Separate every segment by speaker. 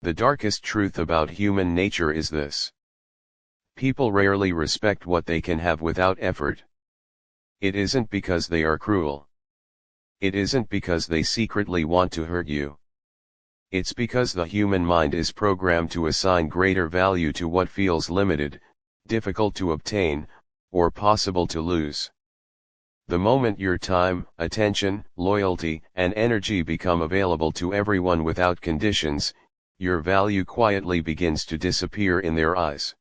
Speaker 1: The darkest truth about human nature is this. People rarely respect what they can have without effort. It isn't because they are cruel. It isn't because they secretly want to hurt you. It's because the human mind is programmed to assign greater value to what feels limited, difficult to obtain, or possible to lose. The moment your time, attention, loyalty, and energy become available to everyone without conditions, your value quietly begins to disappear in their eyes.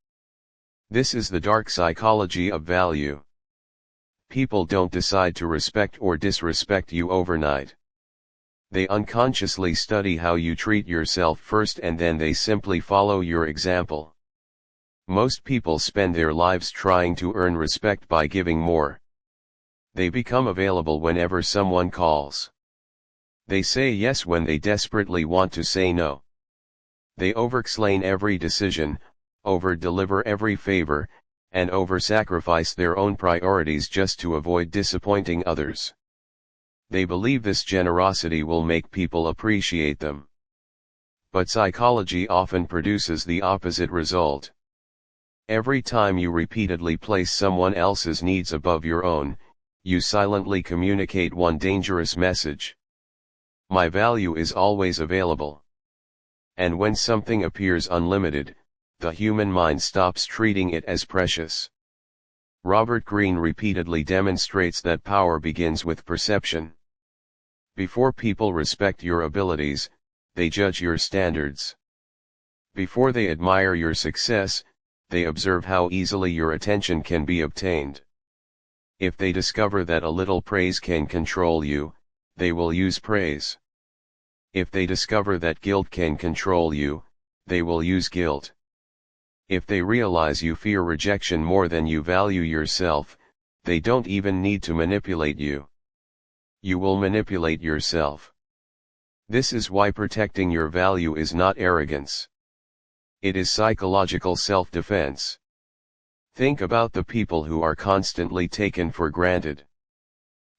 Speaker 1: This is the dark psychology of value. People don't decide to respect or disrespect you overnight. They unconsciously study how you treat yourself first, and then they simply follow your example. Most people spend their lives trying to earn respect by giving more. They become available whenever someone calls. They say yes when they desperately want to say no. They over-explain every decision, over-deliver every favor, and over-sacrifice their own priorities just to avoid disappointing others. They believe this generosity will make people appreciate them. But psychology often produces the opposite result. Every time you repeatedly place someone else's needs above your own, you silently communicate one dangerous message. My value is always available. And when something appears unlimited, the human mind stops treating it as precious. Robert Greene repeatedly demonstrates that power begins with perception. Before people respect your abilities, they judge your standards. Before they admire your success, they observe how easily your attention can be obtained. If they discover that a little praise can control you, they will use praise. If they discover that guilt can control you, they will use guilt. If they realize you fear rejection more than you value yourself, they don't even need to manipulate you. You will manipulate yourself. This is why protecting your value is not arrogance. It is psychological self-defense. Think about the people who are constantly taken for granted.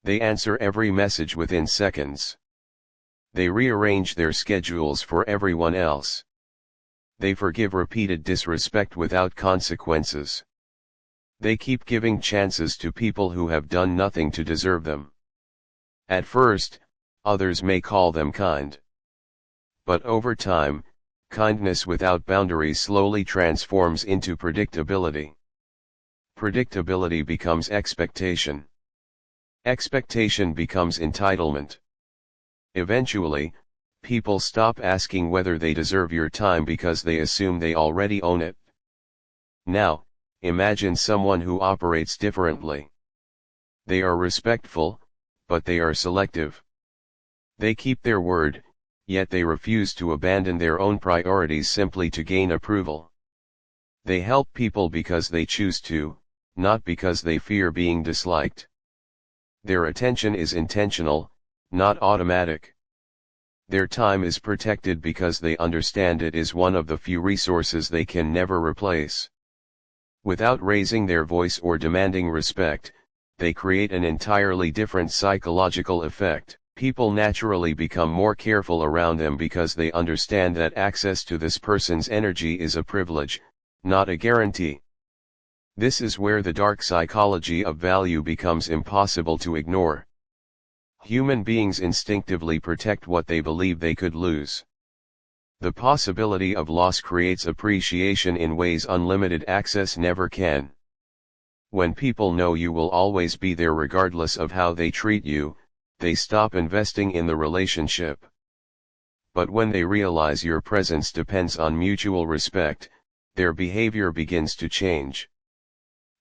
Speaker 1: They answer every message within seconds. They rearrange their schedules for everyone else. They forgive repeated disrespect without consequences. They keep giving chances to people who have done nothing to deserve them. At first, others may call them kind. But over time, kindness without boundaries slowly transforms into predictability. Predictability becomes expectation. Expectation becomes entitlement. Eventually, people stop asking whether they deserve your time because they assume they already own it. Now, imagine someone who operates differently. They are respectful, but they are selective. They keep their word, yet they refuse to abandon their own priorities simply to gain approval. They help people because they choose to, not because they fear being disliked. Their attention is intentional, not automatic. Their time is protected because they understand it is one of the few resources they can never replace. Without raising their voice or demanding respect, they create an entirely different psychological effect. People naturally become more careful around them because they understand that access to this person's energy is a privilege, not a guarantee. This is where the dark psychology of value becomes impossible to ignore. Human beings instinctively protect what they believe they could lose. The possibility of loss creates appreciation in ways unlimited access never can. When people know you will always be there regardless of how they treat you, they stop investing in the relationship. But when they realize your presence depends on mutual respect, their behavior begins to change.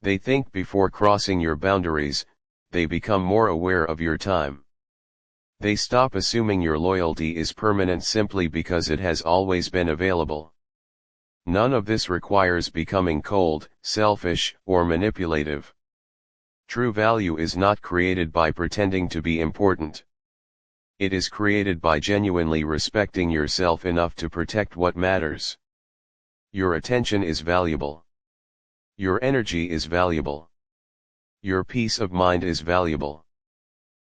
Speaker 1: They think before crossing your boundaries, they become more aware of your time. They stop assuming your loyalty is permanent simply because it has always been available. None of this requires becoming cold, selfish, or manipulative. True value is not created by pretending to be important. It is created by genuinely respecting yourself enough to protect what matters. Your attention is valuable. Your energy is valuable. Your peace of mind is valuable.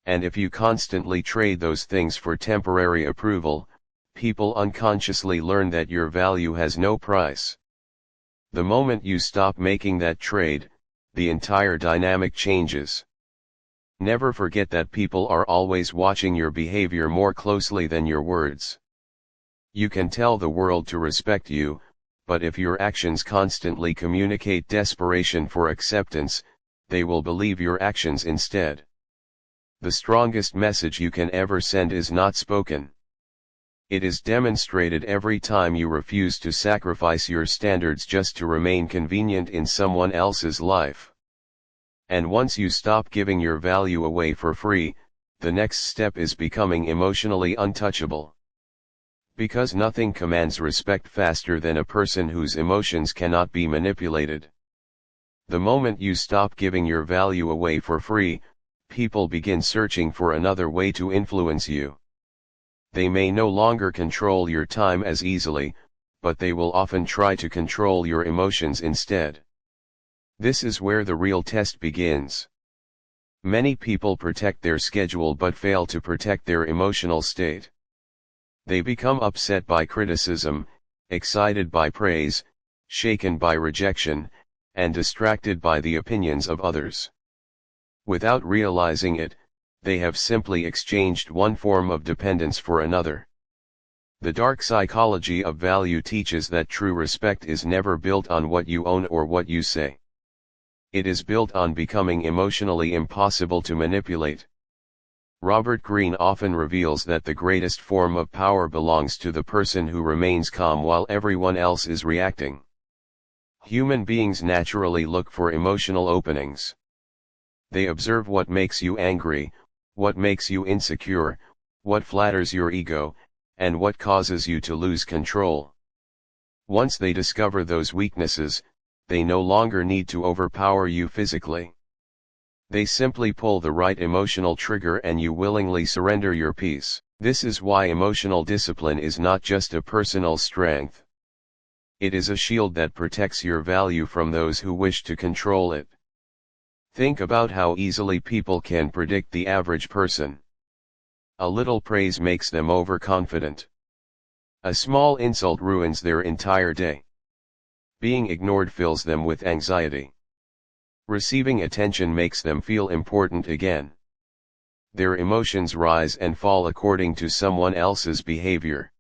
Speaker 1: And if you constantly trade those things for temporary approval, People unconsciously learn that your value has no price. The moment you stop making that trade, the entire dynamic changes. Never forget that people are always watching your behavior more closely than your words. You can tell the world to respect you, but if your actions constantly communicate desperation for acceptance, they will believe your actions instead. The strongest message you can ever send is not spoken. It is demonstrated every time you refuse to sacrifice your standards just to remain convenient in someone else's life. And once you stop giving your value away for free, the next step is becoming emotionally untouchable. Because nothing commands respect faster than a person whose emotions cannot be manipulated. The moment you stop giving your value away for free, people begin searching for another way to influence you. They may no longer control your time as easily, but they will often try to control your emotions instead. This is where the real test begins. Many people protect their schedule but fail to protect their emotional state. They become upset by criticism, excited by praise, shaken by rejection, and distracted by the opinions of others. Without realizing it, they have simply exchanged one form of dependence for another. The dark psychology of value teaches that true respect is never built on what you own or what you say. It is built on becoming emotionally impossible to manipulate. Robert Greene often reveals that the greatest form of power belongs to the person who remains calm while everyone else is reacting. Human beings naturally look for emotional openings. They observe what makes you angry, what makes you insecure, what flatters your ego, and what causes you to lose control. Once they discover those weaknesses, they no longer need to overpower you physically. They simply pull the right emotional trigger and you willingly surrender your peace. This is why emotional discipline is not just a personal strength. It is a shield that protects your value from those who wish to control it. Think about how easily people can predict the average person. A little praise makes them overconfident. A small insult ruins their entire day. Being ignored fills them with anxiety. Receiving attention makes them feel important again. Their emotions rise and fall according to someone else's behavior.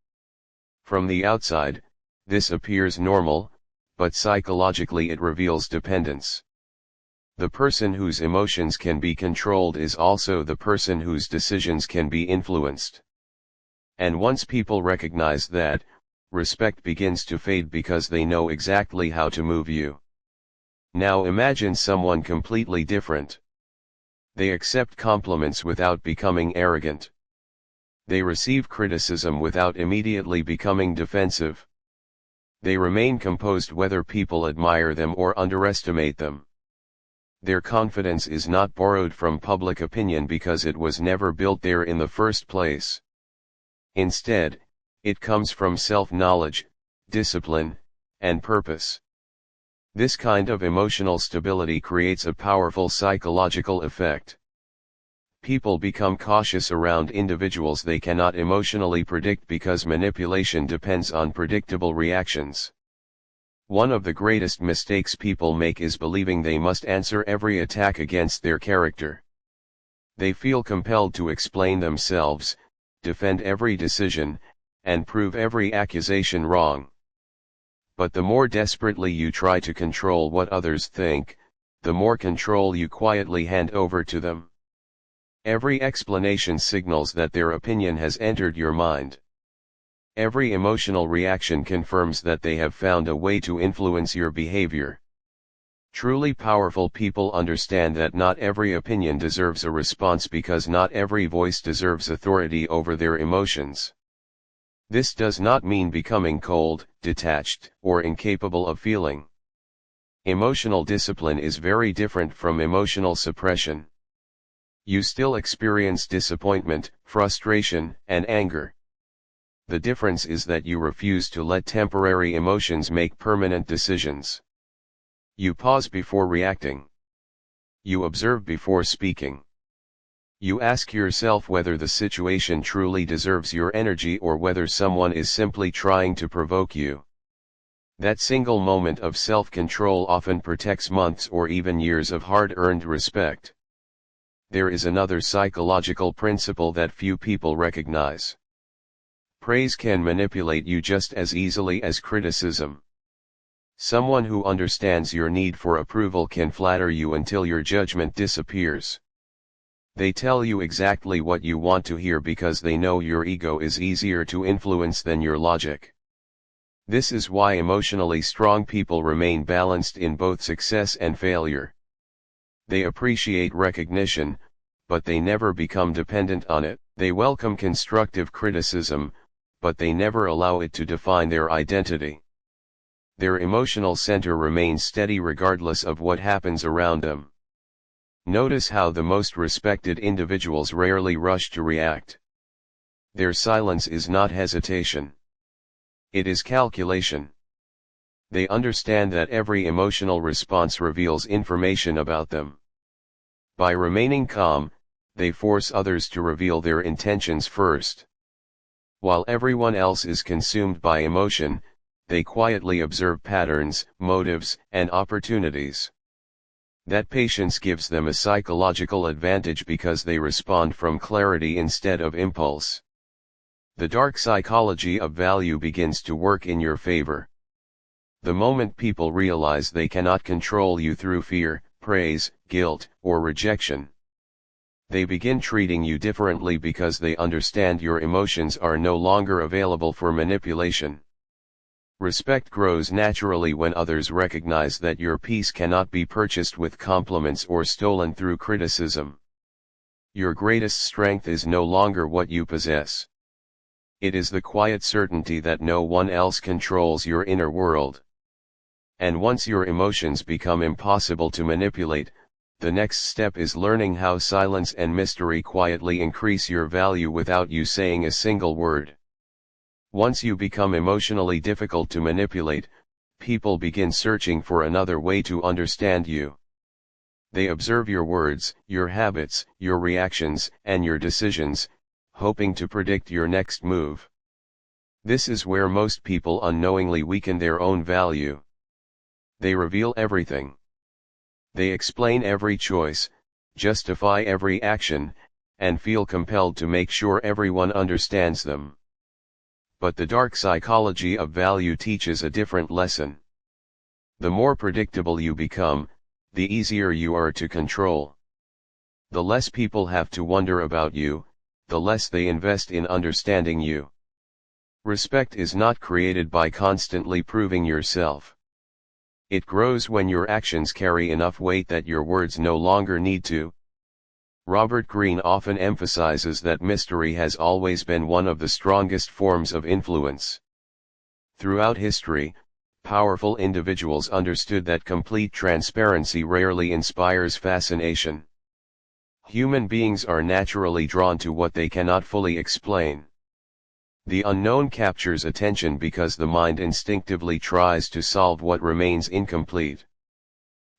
Speaker 1: From the outside, this appears normal, but psychologically it reveals dependence. The person whose emotions can be controlled is also the person whose decisions can be influenced. And once people recognize that, respect begins to fade because they know exactly how to move you. Now imagine someone completely different. They accept compliments without becoming arrogant. They receive criticism without immediately becoming defensive. They remain composed whether people admire them or underestimate them. Their confidence is not borrowed from public opinion because it was never built there in the first place. Instead, it comes from self-knowledge, discipline, and purpose. This kind of emotional stability creates a powerful psychological effect. People become cautious around individuals they cannot emotionally predict because manipulation depends on predictable reactions. One of the greatest mistakes people make is believing they must answer every attack against their character. They feel compelled to explain themselves, defend every decision, and prove every accusation wrong. But the more desperately you try to control what others think, the more control you quietly hand over to them. Every explanation signals that their opinion has entered your mind. Every emotional reaction confirms that they have found a way to influence your behavior. Truly powerful people understand that not every opinion deserves a response because not every voice deserves authority over their emotions. This does not mean becoming cold, detached, or incapable of feeling. Emotional discipline is very different from emotional suppression. You still experience disappointment, frustration, and anger. The difference is that you refuse to let temporary emotions make permanent decisions. You pause before reacting. You observe before speaking. You ask yourself whether the situation truly deserves your energy or whether someone is simply trying to provoke you. That single moment of self-control often protects months or even years of hard-earned respect. There is another psychological principle that few people recognize. Praise can manipulate you just as easily as criticism. Someone who understands your need for approval can flatter you until your judgment disappears. They tell you exactly what you want to hear because they know your ego is easier to influence than your logic. This is why emotionally strong people remain balanced in both success and failure. They appreciate recognition, but they never become dependent on it. They welcome constructive criticism, but they never allow it to define their identity. Their emotional center remains steady regardless of what happens around them. Notice how the most respected individuals rarely rush to react. Their silence is not hesitation. It is calculation. They understand that every emotional response reveals information about them. By remaining calm, they force others to reveal their intentions first. While everyone else is consumed by emotion, they quietly observe patterns, motives, and opportunities. That patience gives them a psychological advantage because they respond from clarity instead of impulse. The dark psychology of value begins to work in your favor. The moment people realize they cannot control you through fear, praise, guilt, or rejection, they begin treating you differently because they understand your emotions are no longer available for manipulation. Respect grows naturally when others recognize that your peace cannot be purchased with compliments or stolen through criticism. Your greatest strength is no longer what you possess. It is the quiet certainty that no one else controls your inner world. And once your emotions become impossible to manipulate, the next step is learning how silence and mystery quietly increase your value without you saying a single word. Once you become emotionally difficult to manipulate, people begin searching for another way to understand you. They observe your words, your habits, your reactions, and your decisions, hoping to predict your next move. This is where most people unknowingly weaken their own value. They reveal everything. They explain every choice, justify every action, and feel compelled to make sure everyone understands them. But the dark psychology of value teaches a different lesson. The more predictable you become, the easier you are to control. The less people have to wonder about you, the less they invest in understanding you. Respect is not created by constantly proving yourself. It grows when your actions carry enough weight that your words no longer need to. Robert Greene often emphasizes that mystery has always been one of the strongest forms of influence. Throughout history, powerful individuals understood that complete transparency rarely inspires fascination. Human beings are naturally drawn to what they cannot fully explain. The unknown captures attention because the mind instinctively tries to solve what remains incomplete.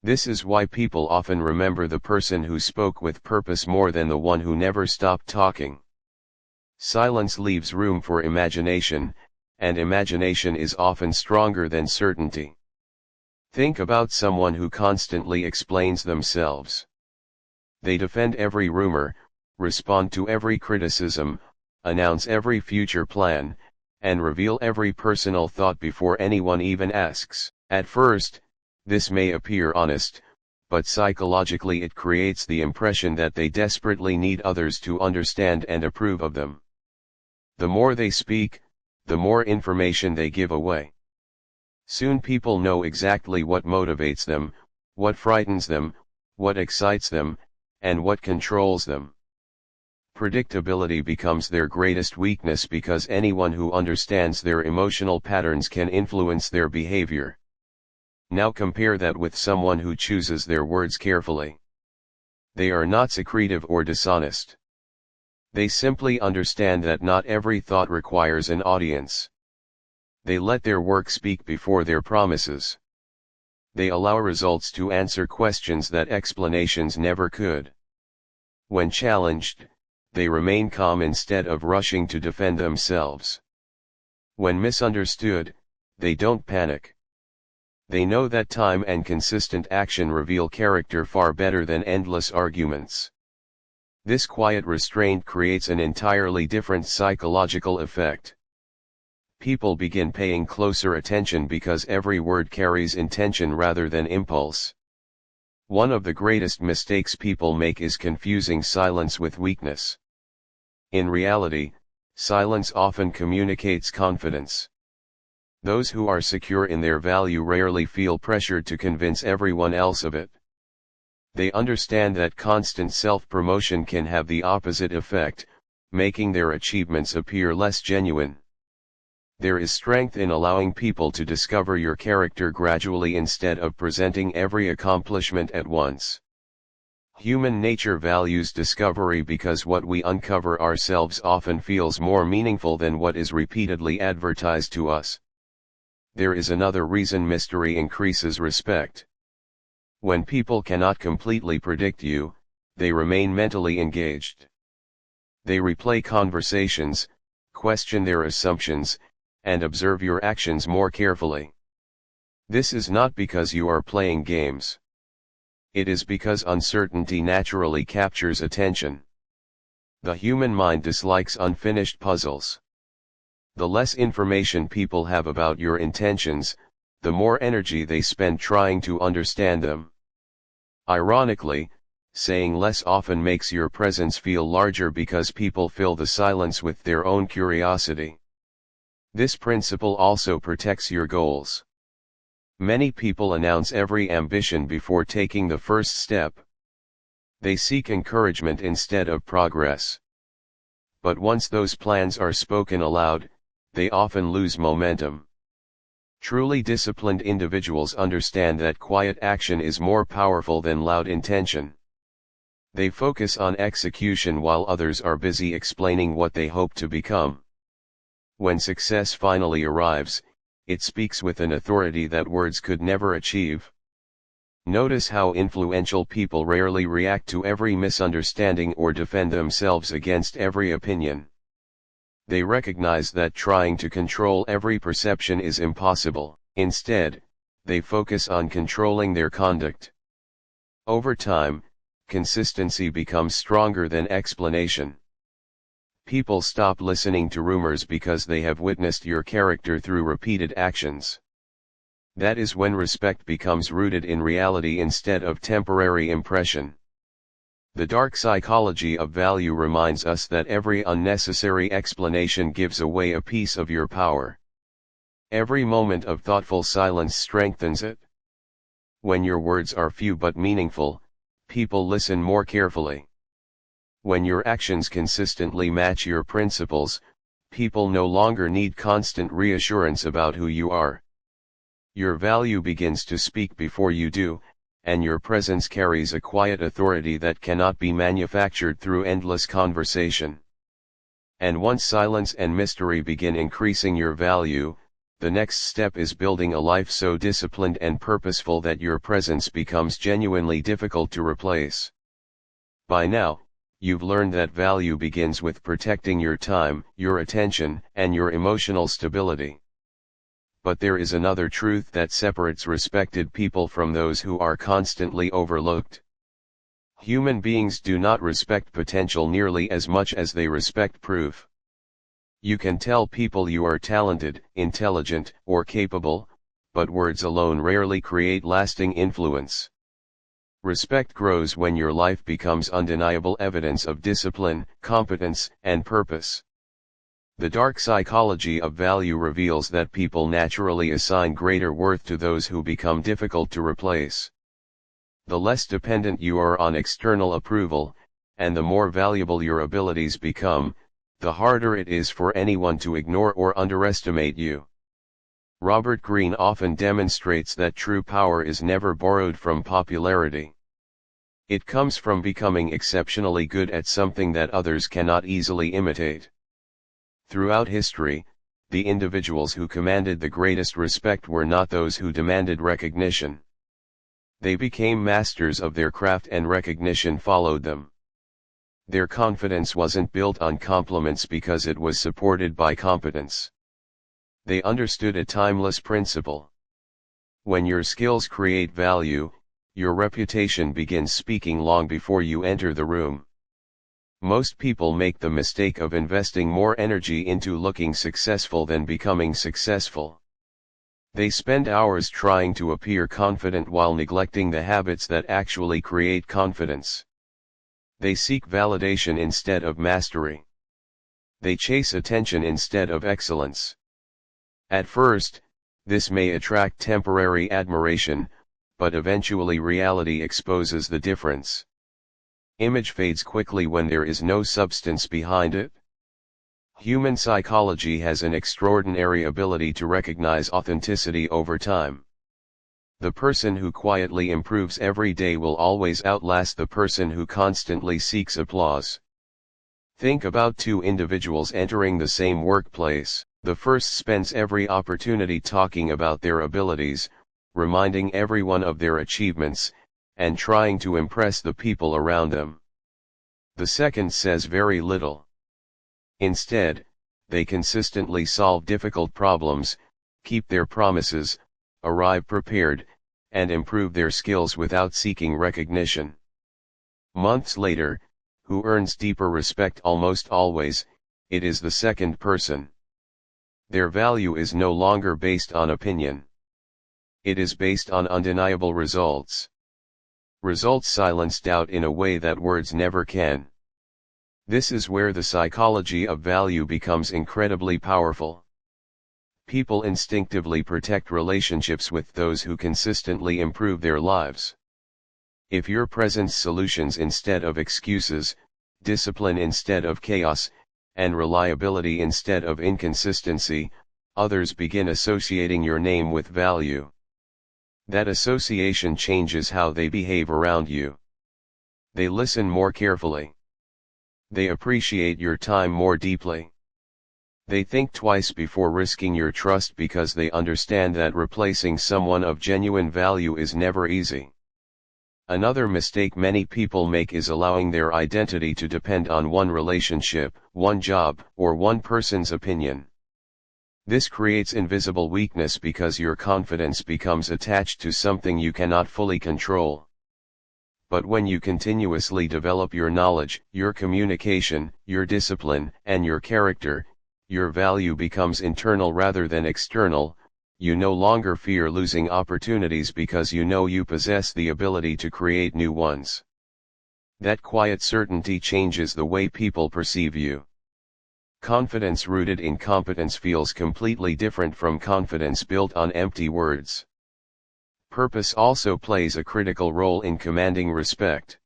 Speaker 1: This is why people often remember the person who spoke with purpose more than the one who never stopped talking. Silence leaves room for imagination, and imagination is often stronger than certainty. Think about someone who constantly explains themselves. They defend every rumor, respond to every criticism, announce every future plan, and reveal every personal thought before anyone even asks. At first, this may appear honest, but psychologically it creates the impression that they desperately need others to understand and approve of them. The more they speak, the more information they give away. Soon people know exactly what motivates them, what frightens them, what excites them, and what controls them. Predictability becomes their greatest weakness because anyone who understands their emotional patterns can influence their behavior. Now compare that with someone who chooses their words carefully. They are not secretive or dishonest. They simply understand that not every thought requires an audience. They let their work speak before their promises. They allow results to answer questions that explanations never could. When challenged, they remain calm instead of rushing to defend themselves. When misunderstood, they don't panic. They know that time and consistent action reveal character far better than endless arguments. This quiet restraint creates an entirely different psychological effect. People begin paying closer attention because every word carries intention rather than impulse. One of the greatest mistakes people make is confusing silence with weakness. In reality, silence often communicates confidence. Those who are secure in their value rarely feel pressured to convince everyone else of it. They understand that constant self-promotion can have the opposite effect, making their achievements appear less genuine. There is strength in allowing people to discover your character gradually instead of presenting every accomplishment at once. Human nature values discovery because what we uncover ourselves often feels more meaningful than what is repeatedly advertised to us. There is another reason mystery increases respect. When people cannot completely predict you, they remain mentally engaged. They replay conversations, question their assumptions, and observe your actions more carefully. This is not because you are playing games. It is because uncertainty naturally captures attention. The human mind dislikes unfinished puzzles. The less information people have about your intentions, the more energy they spend trying to understand them. Ironically, saying less often makes your presence feel larger because people fill the silence with their own curiosity. This principle also protects your goals. Many people announce every ambition before taking the first step. They seek encouragement instead of progress. But once those plans are spoken aloud, they often lose momentum. Truly disciplined individuals understand that quiet action is more powerful than loud intention. They focus on execution while others are busy explaining what they hope to become. When success finally arrives, it speaks with an authority that words could never achieve. Notice how influential people rarely react to every misunderstanding or defend themselves against every opinion. They recognize that trying to control every perception is impossible. Instead, they focus on controlling their conduct. Over time, consistency becomes stronger than explanation. People stop listening to rumors because they have witnessed your character through repeated actions. That is when respect becomes rooted in reality instead of temporary impression. The dark psychology of value reminds us that every unnecessary explanation gives away a piece of your power. Every moment of thoughtful silence strengthens it. When your words are few but meaningful, people listen more carefully. When your actions consistently match your principles, people no longer need constant reassurance about who you are. Your value begins to speak before you do, and your presence carries a quiet authority that cannot be manufactured through endless conversation. And once silence and mystery begin increasing your value, the next step is building a life so disciplined and purposeful that your presence becomes genuinely difficult to replace. By now, you've learned that value begins with protecting your time, your attention, and your emotional stability. But there is another truth that separates respected people from those who are constantly overlooked. Human beings do not respect potential nearly as much as they respect proof. You can tell people you are talented, intelligent, or capable, but words alone rarely create lasting influence. Respect grows when your life becomes undeniable evidence of discipline, competence, and purpose. The dark psychology of value reveals that people naturally assign greater worth to those who become difficult to replace. The less dependent you are on external approval, and the more valuable your abilities become, the harder it is for anyone to ignore or underestimate you. Robert Greene often demonstrates that true power is never borrowed from popularity. It comes from becoming exceptionally good at something that others cannot easily imitate. Throughout history, the individuals who commanded the greatest respect were not those who demanded recognition. They became masters of their craft and recognition followed them. Their confidence wasn't built on compliments because it was supported by competence. They understood a timeless principle. When your skills create value, your reputation begins speaking long before you enter the room. Most people make the mistake of investing more energy into looking successful than becoming successful. They spend hours trying to appear confident while neglecting the habits that actually create confidence. They seek validation instead of mastery. They chase attention instead of excellence. At first, this may attract temporary admiration, but eventually reality exposes the difference. Image fades quickly when there is no substance behind it. Human psychology has an extraordinary ability to recognize authenticity over time. The person who quietly improves every day will always outlast the person who constantly seeks applause. Think about two individuals entering the same workplace. The first spends every opportunity talking about their abilities, reminding everyone of their achievements, and trying to impress the people around them. The second says very little. Instead, they consistently solve difficult problems, keep their promises, arrive prepared, and improve their skills without seeking recognition. Months later, who earns deeper respect almost always? It is the second person. Their value is no longer based on opinion. It is based on undeniable results. Results silence doubt in a way that words never can. This is where the psychology of value becomes incredibly powerful. People instinctively protect relationships with those who consistently improve their lives. If your presence solutions instead of excuses, discipline instead of chaos, and reliability instead of inconsistency, others begin associating your name with value. That association changes how they behave around you. They listen more carefully. They appreciate your time more deeply. They think twice before risking your trust because they understand that replacing someone of genuine value is never easy. Another mistake many people make is allowing their identity to depend on one relationship, one job, or one person's opinion. This creates invisible weakness because your confidence becomes attached to something you cannot fully control. But when you continuously develop your knowledge, your communication, your discipline, and your character, your value becomes internal rather than external. You no longer fear losing opportunities because you know you possess the ability to create new ones. That quiet certainty changes the way people perceive you. Confidence rooted in competence feels completely different from confidence built on empty words. Purpose also plays a critical role in commanding respect.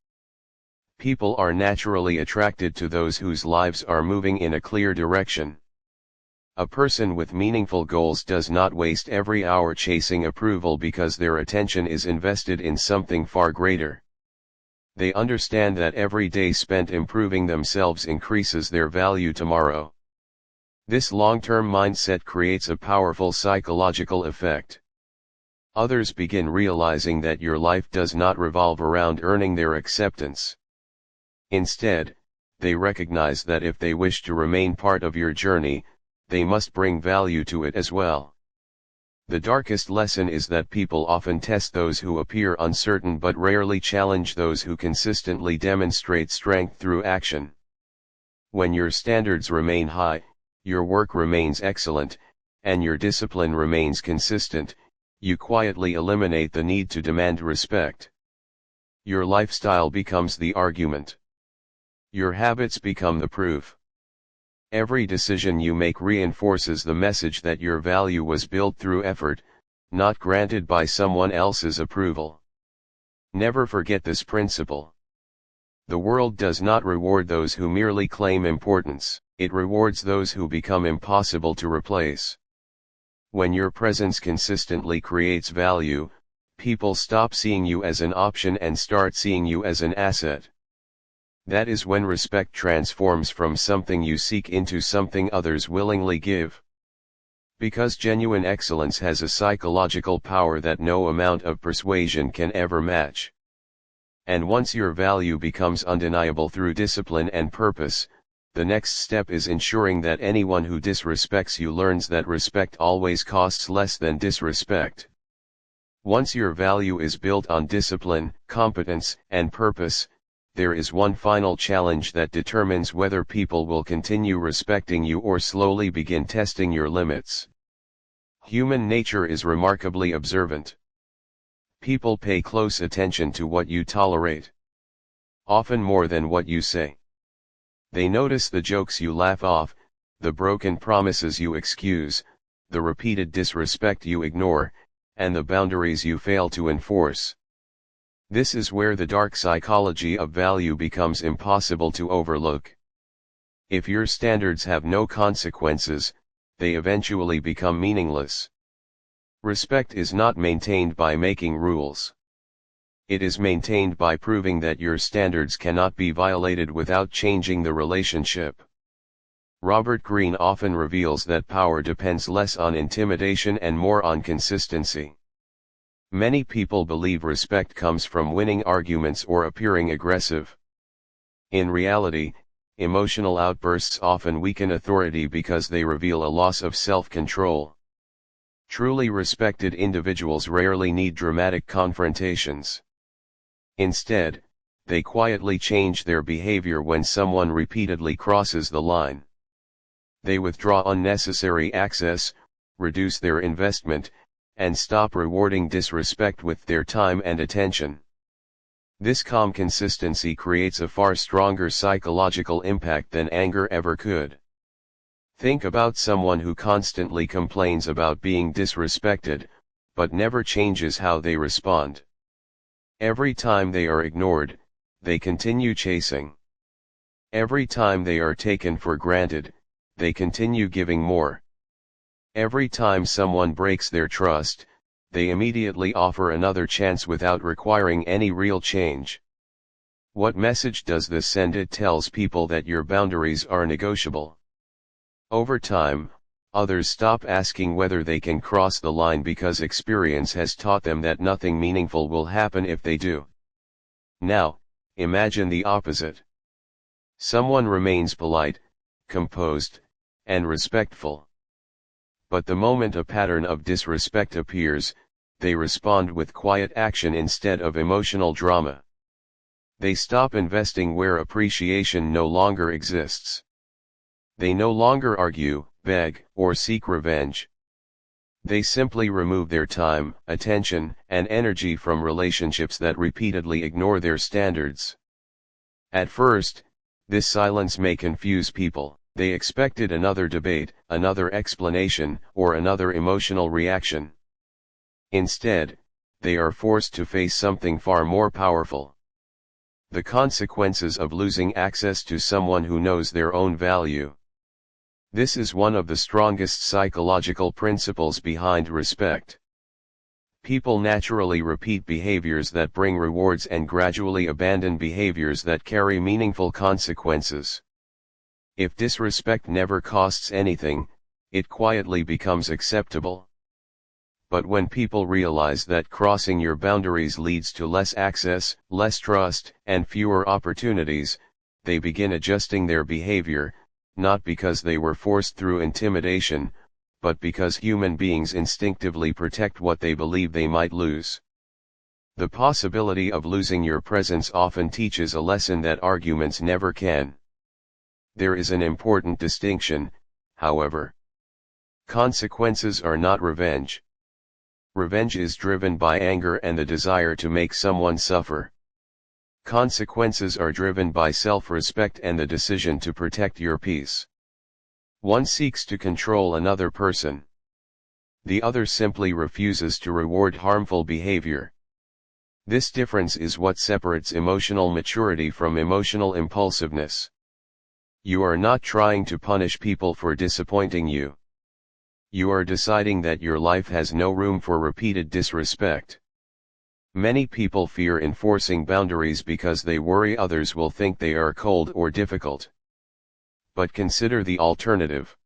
Speaker 1: People are naturally attracted to those whose lives are moving in a clear direction. A person with meaningful goals does not waste every hour chasing approval because their attention is invested in something far greater. They understand that every day spent improving themselves increases their value tomorrow. This long-term mindset creates a powerful psychological effect. Others begin realizing that your life does not revolve around earning their acceptance. Instead, they recognize that if they wish to remain part of your journey, they must bring value to it as well. The darkest lesson is that people often test those who appear uncertain but rarely challenge those who consistently demonstrate strength through action. When your standards remain high, your work remains excellent, and your discipline remains consistent, you quietly eliminate the need to demand respect. Your lifestyle becomes the argument. Your habits become the proof. Every decision you make reinforces the message that your value was built through effort, not granted by someone else's approval. Never forget this principle. The world does not reward those who merely claim importance, it rewards those who become impossible to replace. When your presence consistently creates value, people stop seeing you as an option and start seeing you as an asset. That is when respect transforms from something you seek into something others willingly give. Because genuine excellence has a psychological power that no amount of persuasion can ever match. And once your value becomes undeniable through discipline and purpose, the next step is ensuring that anyone who disrespects you learns that respect always costs less than disrespect. Once your value is built on discipline, competence, and purpose, there is one final challenge that determines whether people will continue respecting you or slowly begin testing your limits. Human nature is remarkably observant. People pay close attention to what you tolerate, often more than what you say. They notice the jokes you laugh off, the broken promises you excuse, the repeated disrespect you ignore, and the boundaries you fail to enforce. This is where the dark psychology of value becomes impossible to overlook. If your standards have no consequences, they eventually become meaningless. Respect is not maintained by making rules. It is maintained by proving that your standards cannot be violated without changing the relationship. Robert Greene often reveals that power depends less on intimidation and more on consistency. Many people believe respect comes from winning arguments or appearing aggressive. In reality, emotional outbursts often weaken authority because they reveal a loss of self-control. Truly respected individuals rarely need dramatic confrontations. Instead, they quietly change their behavior when someone repeatedly crosses the line. They withdraw unnecessary access, reduce their investment, and stop rewarding disrespect with their time and attention. This calm consistency creates a far stronger psychological impact than anger ever could. Think about someone who constantly complains about being disrespected, but never changes how they respond. Every time they are ignored, they continue chasing. Every time they are taken for granted, they continue giving more. Every time someone breaks their trust, they immediately offer another chance without requiring any real change. What message does this send? It tells people that your boundaries are negotiable. Over time, others stop asking whether they can cross the line because experience has taught them that nothing meaningful will happen if they do. Now, imagine the opposite. Someone remains polite, composed, and respectful. But the moment a pattern of disrespect appears, they respond with quiet action instead of emotional drama. They stop investing where appreciation no longer exists. They no longer argue, beg, or seek revenge. They simply remove their time, attention, and energy from relationships that repeatedly ignore their standards. At first, this silence may confuse people. They expected another debate, another explanation, or another emotional reaction. Instead, they are forced to face something far more powerful. The consequences of losing access to someone who knows their own value. This is one of the strongest psychological principles behind respect. People naturally repeat behaviors that bring rewards and gradually abandon behaviors that carry meaningful consequences. If disrespect never costs anything, it quietly becomes acceptable. But when people realize that crossing your boundaries leads to less access, less trust, and fewer opportunities, they begin adjusting their behavior, not because they were forced through intimidation, but because human beings instinctively protect what they believe they might lose. The possibility of losing your presence often teaches a lesson that arguments never can. There is an important distinction, however. Consequences are not revenge. Revenge is driven by anger and the desire to make someone suffer. Consequences are driven by self-respect and the decision to protect your peace. One seeks to control another person. The other simply refuses to reward harmful behavior. This difference is what separates emotional maturity from emotional impulsiveness. You are not trying to punish people for disappointing you. You are deciding that your life has no room for repeated disrespect. Many people fear enforcing boundaries because they worry others will think they are cold or difficult. But consider the alternative.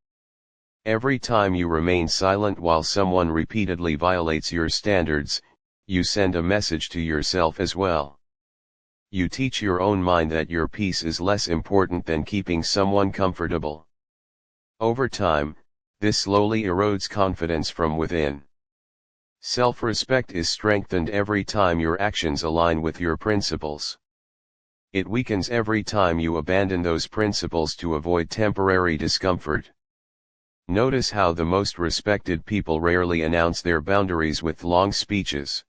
Speaker 1: Every time you remain silent while someone repeatedly violates your standards, you send a message to yourself as well. You teach your own mind that your peace is less important than keeping someone comfortable. Over time, this slowly erodes confidence from within. Self-respect is strengthened every time your actions align with your principles. It weakens every time you abandon those principles to avoid temporary discomfort. Notice how the most respected people rarely announce their boundaries with long speeches.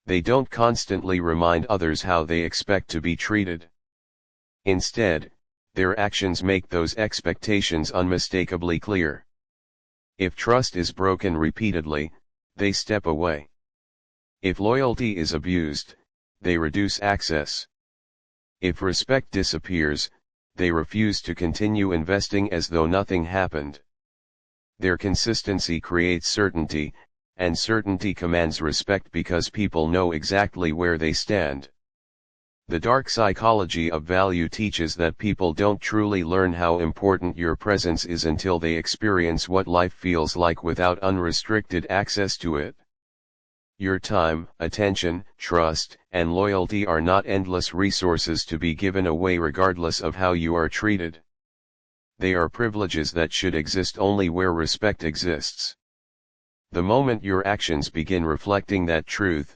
Speaker 1: They don't constantly remind others how they expect to be treated. Instead, their actions make those expectations unmistakably clear. If trust is broken repeatedly, they step away. If loyalty is abused, they reduce access. If respect disappears, they refuse to continue investing as though nothing happened. Their consistency creates certainty, and certainty commands respect because people know exactly where they stand. The dark psychology of value teaches that people don't truly learn how important your presence is until they experience what life feels like without unrestricted access to it. Your time, attention, trust, and loyalty are not endless resources to be given away regardless of how you are treated. They are privileges that should exist only where respect exists. The moment your actions begin reflecting that truth,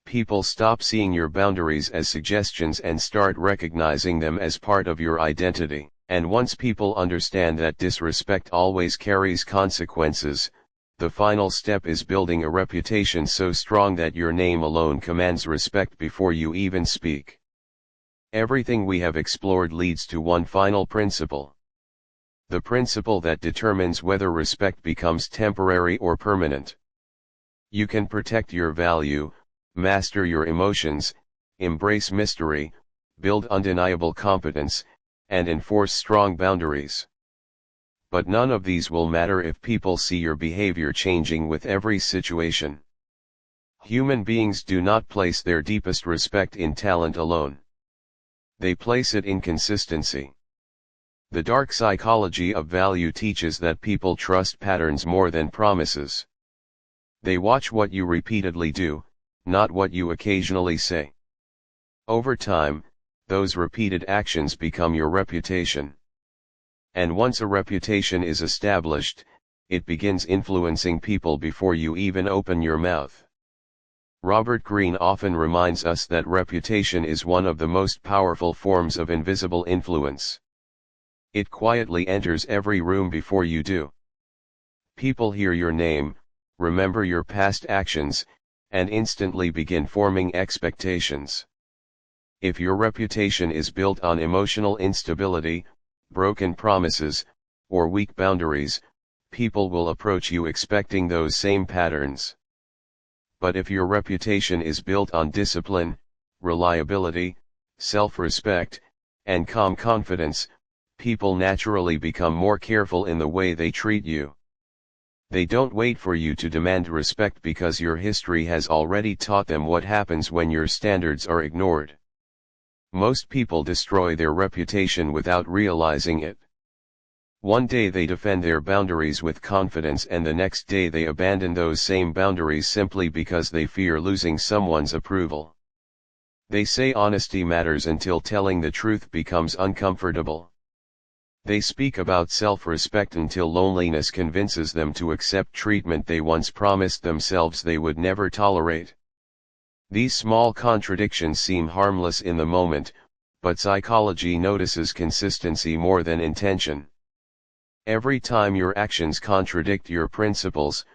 Speaker 1: people stop seeing your boundaries as suggestions and start recognizing them as part of your identity. And once people understand that disrespect always carries consequences, the final step is building a reputation so strong that your name alone commands respect before you even speak. Everything we have explored leads to one final principle. The principle that determines whether respect becomes temporary or permanent. You can protect your value, master your emotions, embrace mystery, build undeniable competence, and enforce strong boundaries. But none of these will matter if people see your behavior changing with every situation. Human beings do not place their deepest respect in talent alone. They place it in consistency. The dark psychology of value teaches that people trust patterns more than promises. They watch what you repeatedly do, not what you occasionally say. Over time, those repeated actions become your reputation. And once a reputation is established, it begins influencing people before you even open your mouth. Robert Greene often reminds us that reputation is one of the most powerful forms of invisible influence. It quietly enters every room before you do. People hear your name, remember your past actions, and instantly begin forming expectations. If your reputation is built on emotional instability, broken promises, or weak boundaries, people will approach you expecting those same patterns. But if your reputation is built on discipline, reliability, self-respect, and calm confidence, people naturally become more careful in the way they treat you. They don't wait for you to demand respect because your history has already taught them what happens when your standards are ignored. Most people destroy their reputation without realizing it. One day they defend their boundaries with confidence and the next day they abandon those same boundaries simply because they fear losing someone's approval. They say honesty matters until telling the truth becomes uncomfortable. They speak about self-respect until loneliness convinces them to accept treatment they once promised themselves they would never tolerate. These small contradictions seem harmless in the moment, but psychology notices consistency more than intention. Every time your actions contradict your principles,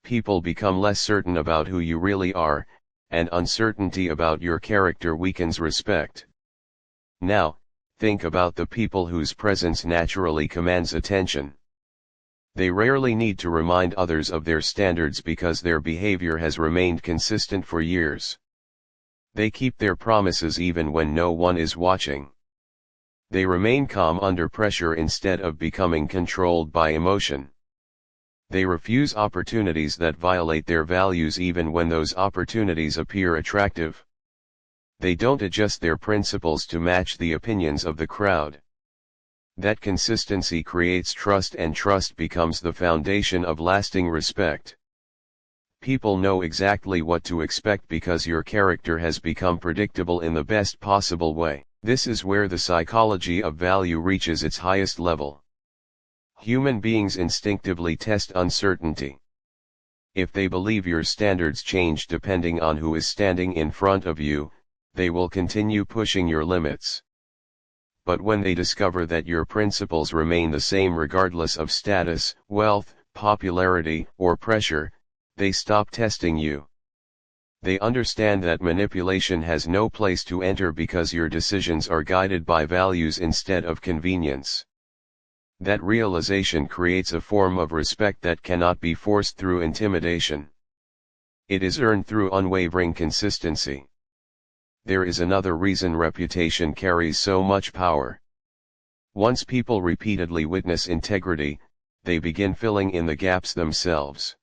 Speaker 1: people become less certain about who you really are, and uncertainty about your character weakens respect. Now, think about the people whose presence naturally commands attention. They rarely need to remind others of their standards because their behavior has remained consistent for years. They keep their promises even when no one is watching. They remain calm under pressure instead of becoming controlled by emotion. They refuse opportunities that violate their values even when those opportunities appear attractive. They don't adjust their principles to match the opinions of the crowd. That consistency creates trust, and trust becomes the foundation of lasting respect. People know exactly what to expect because your character has become predictable in the best possible way. This is where the psychology of value reaches its highest level. Human beings instinctively test uncertainty. If they believe your standards change depending on who is standing in front of you, they will continue pushing your limits. But when they discover that your principles remain the same regardless of status, wealth, popularity, or pressure, they stop testing you. They understand that manipulation has no place to enter because your decisions are guided by values instead of convenience. That realization creates a form of respect that cannot be forced through intimidation. It is earned through unwavering consistency. There is another reason reputation carries so much power. Once people repeatedly witness integrity, they begin filling in the gaps themselves.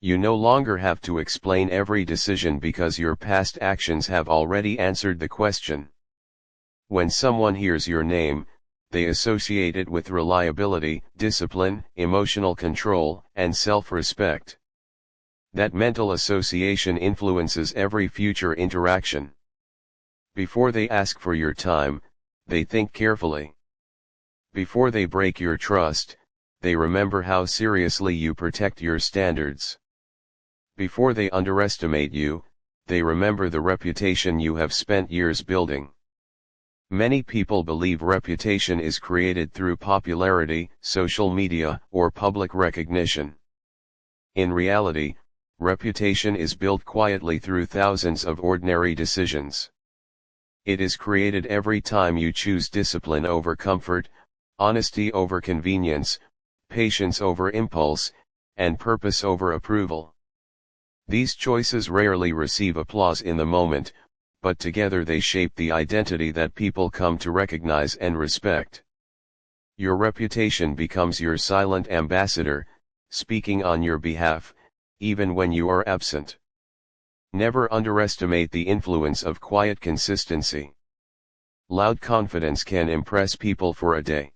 Speaker 1: You no longer have to explain every decision because your past actions have already answered the question. When someone hears your name, they associate it with reliability, discipline, emotional control, and self-respect. That mental association influences every future interaction. Before they ask for your time, they think carefully. Before they break your trust, they remember how seriously you protect your standards. Before they underestimate you, they remember the reputation you have spent years building. Many people believe reputation is created through popularity, social media, or public recognition. In reality, reputation is built quietly through thousands of ordinary decisions. It is created every time you choose discipline over comfort, honesty over convenience, patience over impulse, and purpose over approval. These choices rarely receive applause in the moment, but together they shape the identity that people come to recognize and respect. Your reputation becomes your silent ambassador, speaking on your behalf, even when you are absent. Never underestimate the influence of quiet consistency. Loud confidence can impress people for a day.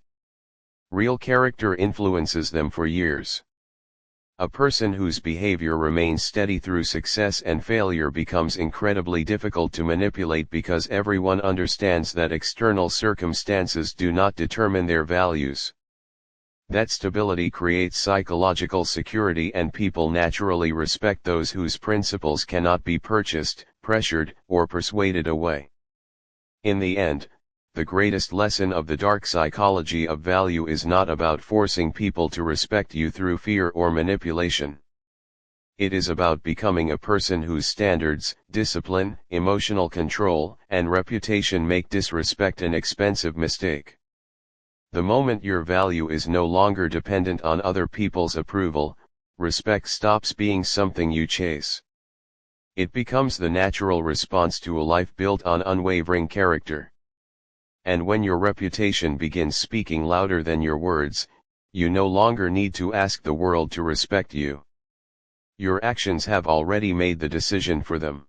Speaker 1: Real character influences them for years. A person whose behavior remains steady through success and failure becomes incredibly difficult to manipulate because everyone understands that external circumstances do not determine their values. That stability creates psychological security, and people naturally respect those whose principles cannot be purchased, pressured, or persuaded away. In the end, the greatest lesson of the dark psychology of value is not about forcing people to respect you through fear or manipulation. It is about becoming a person whose standards, discipline, emotional control, and reputation make disrespect an expensive mistake. The moment your value is no longer dependent on other people's approval, respect stops being something you chase. It becomes the natural response to a life built on unwavering character. And when your reputation begins speaking louder than your words, you no longer need to ask the world to respect you. Your actions have already made the decision for them.